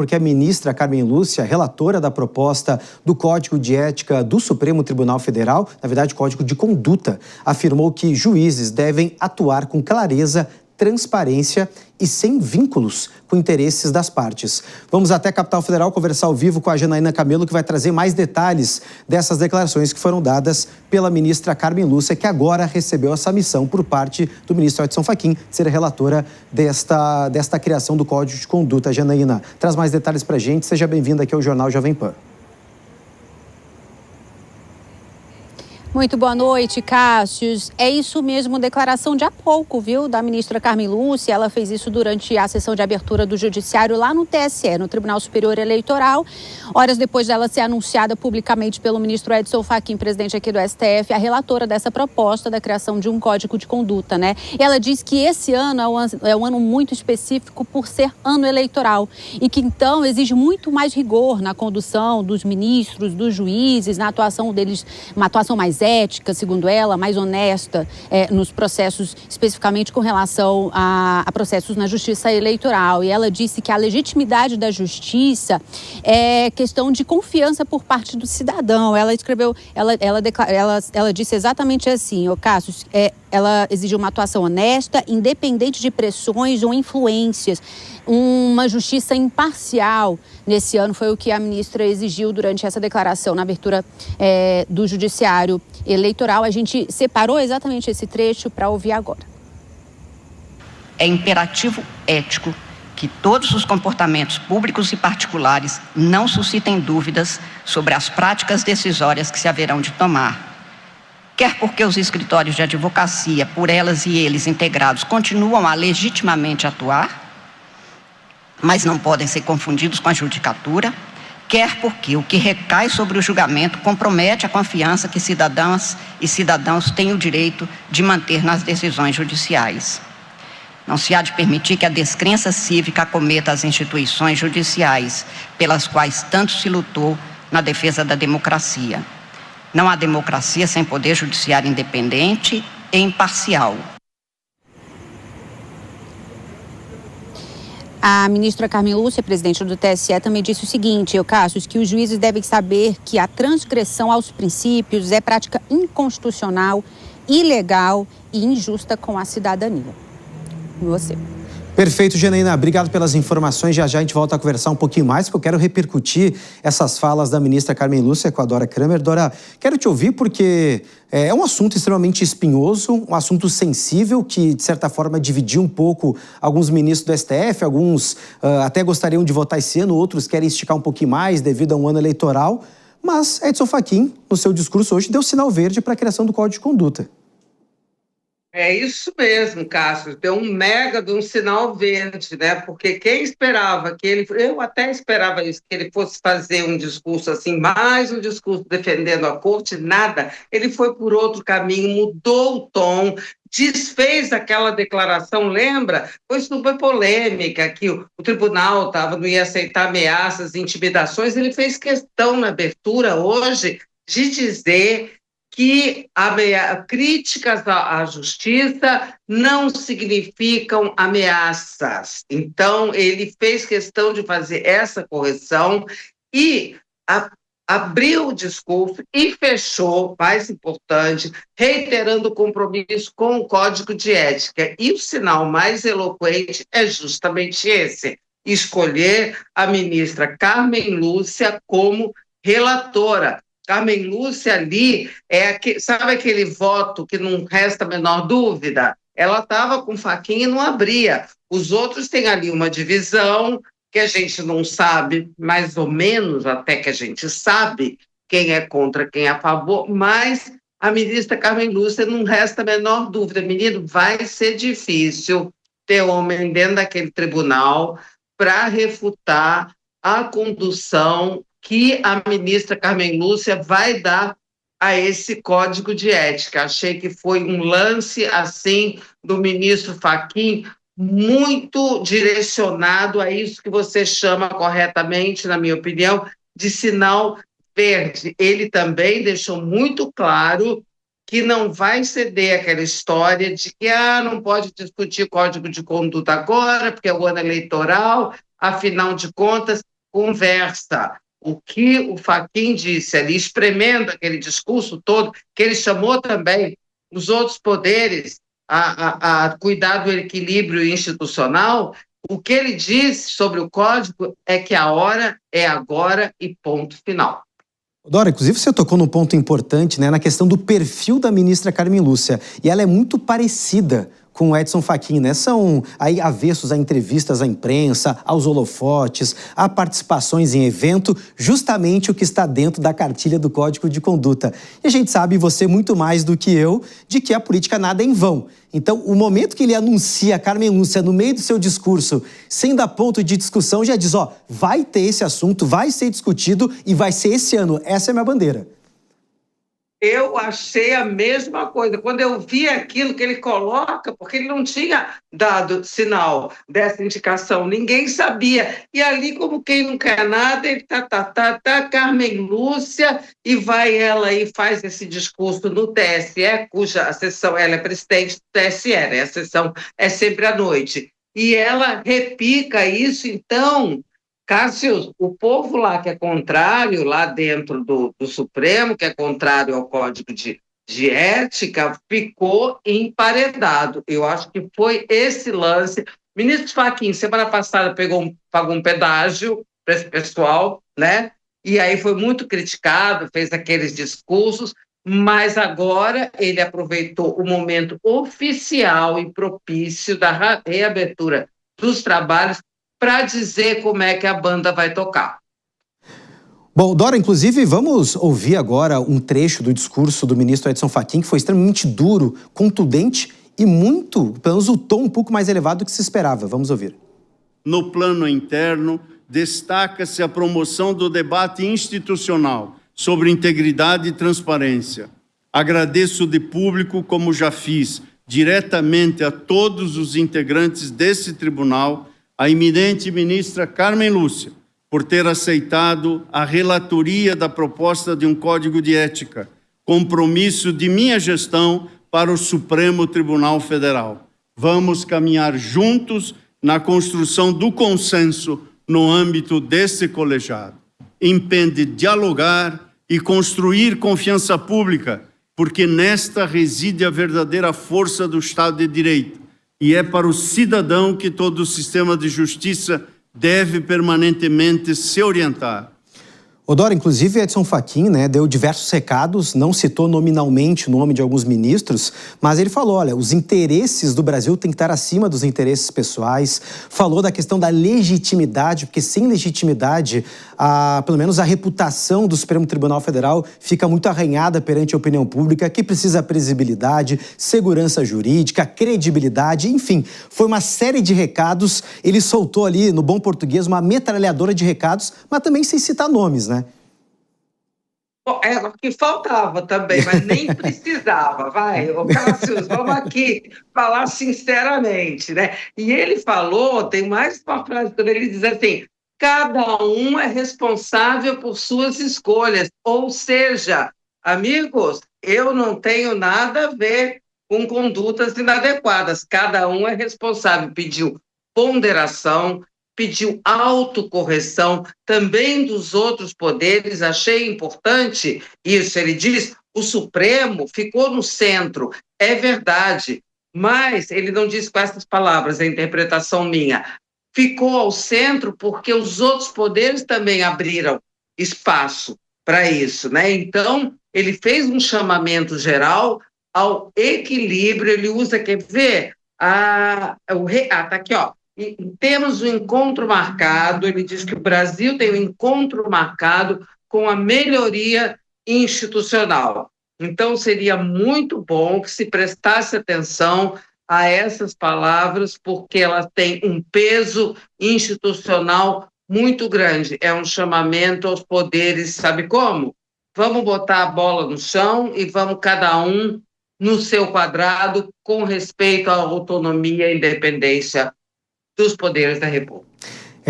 porque a ministra Carmen Lúcia, relatora da proposta do Código de Ética do Supremo Tribunal Federal, na verdade, Código de Conduta, afirmou que juízes devem atuar com clareza, transparência e sem vínculos com interesses das partes. Vamos até a capital federal conversar ao vivo com a Janaína Camelo, que vai trazer mais detalhes dessas declarações que foram dadas pela ministra Carmen Lúcia, que agora recebeu essa missão por parte do ministro Edson Fachin, de ser a relatora desta criação do Código de Conduta. Janaína, traz mais detalhes para a gente. Seja bem-vinda aqui ao Jornal Jovem Pan. Muito boa noite, Cássius. É isso mesmo, declaração de há pouco, viu, da ministra Carmen Lúcia. Ela fez isso durante a sessão de abertura do Judiciário lá no TSE, no Tribunal Superior Eleitoral. Horas depois dela ser anunciada publicamente pelo ministro Edson Fachin, presidente aqui do STF, a relatora dessa proposta da criação de um Código de Conduta, né? E ela diz que esse ano é um ano muito específico por ser ano eleitoral e que, então, exige muito mais rigor na condução dos ministros, dos juízes, na atuação deles, uma atuação mais ética, segundo ela, mais honesta nos processos, especificamente com relação a processos na justiça eleitoral. E ela disse que a legitimidade da justiça é questão de confiança por parte do cidadão. Ela escreveu, ela disse exatamente assim, Cássio, ela exigiu uma atuação honesta, independente de pressões ou influências. Uma justiça imparcial nesse ano foi o que a ministra exigiu durante essa declaração na abertura do Judiciário Eleitoral. A gente separou exatamente esse trecho para ouvir agora. É imperativo ético que todos os comportamentos públicos e particulares não suscitem dúvidas sobre as práticas decisórias que se haverão de tomar. Quer porque os escritórios de advocacia, por elas e eles integrados, continuam a legitimamente atuar, mas não podem ser confundidos com a judicatura, quer porque o que recai sobre o julgamento compromete a confiança que cidadãs e cidadãos têm o direito de manter nas decisões judiciais. Não se há de permitir que a descrença cívica acometa as instituições judiciais, pelas quais tanto se lutou na defesa da democracia. Não há democracia sem poder judiciário independente e imparcial. A ministra Carmen Lúcia, presidente do TSE, também disse o seguinte, Cássio, que os juízes devem saber que a transgressão aos princípios é prática inconstitucional, ilegal e injusta com a cidadania. E você? Perfeito, Janaína. Obrigado pelas informações. Já a gente volta a conversar um pouquinho mais, porque eu quero repercutir essas falas da ministra Carmen Lúcia com a Dora Kramer. Dora, quero te ouvir porque é um assunto extremamente espinhoso, um assunto sensível que, de certa forma, dividiu um pouco alguns ministros do STF, alguns até gostariam de votar esse ano, outros querem esticar um pouquinho mais devido a um ano eleitoral. Mas Edson Fachin, no seu discurso hoje, deu sinal verde para a criação do Código de Conduta. É isso mesmo, Cássio, deu um mega de um sinal verde, né? Porque quem esperava que ele... Eu até esperava isso, que ele fosse fazer um discurso assim, mais um discurso defendendo a corte, nada. Ele foi por outro caminho, mudou o tom, desfez aquela declaração, lembra? Foi super polêmica, que o tribunal não ia aceitar ameaças, intimidações. Ele fez questão na abertura hoje de dizer que críticas à justiça não significam ameaças. Então, ele fez questão de fazer essa correção e abriu o discurso e fechou, mais importante, reiterando o compromisso com o Código de Ética. E o sinal mais eloquente é justamente esse, escolher a ministra Carmen Lúcia como relatora. Carmen Lúcia ali, sabe aquele voto que não resta a menor dúvida? Ela estava com Fachin e não abria. Os outros têm ali uma divisão que a gente não sabe, mais ou menos até que a gente sabe quem é contra, quem é a favor, mas a ministra Carmen Lúcia não resta a menor dúvida. Menino, vai ser difícil ter homem dentro daquele tribunal para refutar a condução que a ministra Carmen Lúcia vai dar a esse Código de Ética. Achei que foi um lance, assim, do ministro Fachin, muito direcionado a isso que você chama corretamente, na minha opinião, de sinal verde. Ele também deixou muito claro que não vai ceder aquela história de que não pode discutir Código de Conduta agora, porque é o ano eleitoral, afinal de contas, conversa. O que o Fachin disse ali, espremendo aquele discurso todo, que ele chamou também os outros poderes a cuidar do equilíbrio institucional, o que ele diz sobre o Código é que a hora é agora e ponto final. Dora, inclusive você tocou num ponto importante, né, na questão do perfil da ministra Carmen Lúcia. E ela é muito parecida com o Edson Fachin, né? São aí avessos a entrevistas à imprensa, aos holofotes, a participações em evento, justamente o que está dentro da cartilha do Código de Conduta. E a gente sabe, você muito mais do que eu, de que a política nada é em vão. Então, o momento que ele anuncia a Carmen Lúcia no meio do seu discurso, sem dar ponto de discussão, já diz, ó, vai ter esse assunto, vai ser discutido e vai ser esse ano. Essa é a minha bandeira. Eu achei a mesma coisa. Quando eu vi aquilo que ele coloca, porque ele não tinha dado sinal dessa indicação, ninguém sabia. E ali, como quem não quer nada, ele Carmen Lúcia, e vai ela e faz esse discurso no TSE, cuja a sessão, ela é presidente do TSE, né? A sessão é sempre à noite. E ela repica isso, então... Cássio, o povo lá que é contrário, lá dentro do Supremo, que é contrário ao Código de Ética, ficou emparedado. Eu acho que foi esse lance. O ministro Fachin, semana passada, pagou um pedágio para esse pessoal, né? E aí foi muito criticado, fez aqueles discursos, mas agora ele aproveitou o momento oficial e propício da reabertura dos trabalhos para dizer como é que a banda vai tocar. Bom, Dora, inclusive, vamos ouvir agora um trecho do discurso do ministro Edson Fachin, que foi extremamente duro, contundente e muito, pelo menos o tom um pouco mais elevado do que se esperava. Vamos ouvir. No plano interno, destaca-se a promoção do debate institucional sobre integridade e transparência. Agradeço de público, como já fiz, diretamente a todos os integrantes desse tribunal, a eminente ministra Carmen Lúcia, por ter aceitado a relatoria da proposta de um Código de Ética, compromisso de minha gestão para o Supremo Tribunal Federal. Vamos caminhar juntos na construção do consenso no âmbito desse colegiado. Impende dialogar e construir confiança pública, porque nesta reside a verdadeira força do Estado de Direito. E é para o cidadão que todo o sistema de justiça deve permanentemente se orientar. Dora, inclusive, Edson Fachin, né, deu diversos recados, não citou nominalmente o nome de alguns ministros, mas ele falou, olha, os interesses do Brasil têm que estar acima dos interesses pessoais, falou da questão da legitimidade, porque sem legitimidade, pelo menos a reputação do Supremo Tribunal Federal fica muito arranhada perante a opinião pública, que precisa previsibilidade, segurança jurídica, credibilidade, enfim, foi uma série de recados, ele soltou ali, no bom português, uma metralhadora de recados, mas também sem citar nomes, né? Era o que faltava também, mas nem precisava, vai. Ô, Cássio, vamos aqui falar sinceramente, né? E ele falou, tem mais uma frase, quando ele diz assim, cada um é responsável por suas escolhas, ou seja, amigos, eu não tenho nada a ver com condutas inadequadas, cada um é responsável, pediu ponderação, pediu autocorreção também dos outros poderes, achei importante isso, ele diz, o Supremo ficou no centro, é verdade, mas ele não diz com essas palavras, é a interpretação minha, ficou ao centro porque os outros poderes também abriram espaço para isso, né? Então, ele fez um chamamento geral ao equilíbrio, ele usa, quer ver? Tá aqui, ó. E temos um encontro marcado, ele diz que o Brasil tem um encontro marcado com a melhoria institucional. Então, seria muito bom que se prestasse atenção a essas palavras, porque elas têm um peso institucional muito grande. É um chamamento aos poderes, sabe como? Vamos botar a bola no chão e vamos cada um no seu quadrado, com respeito à autonomia e independência dos poderes da República.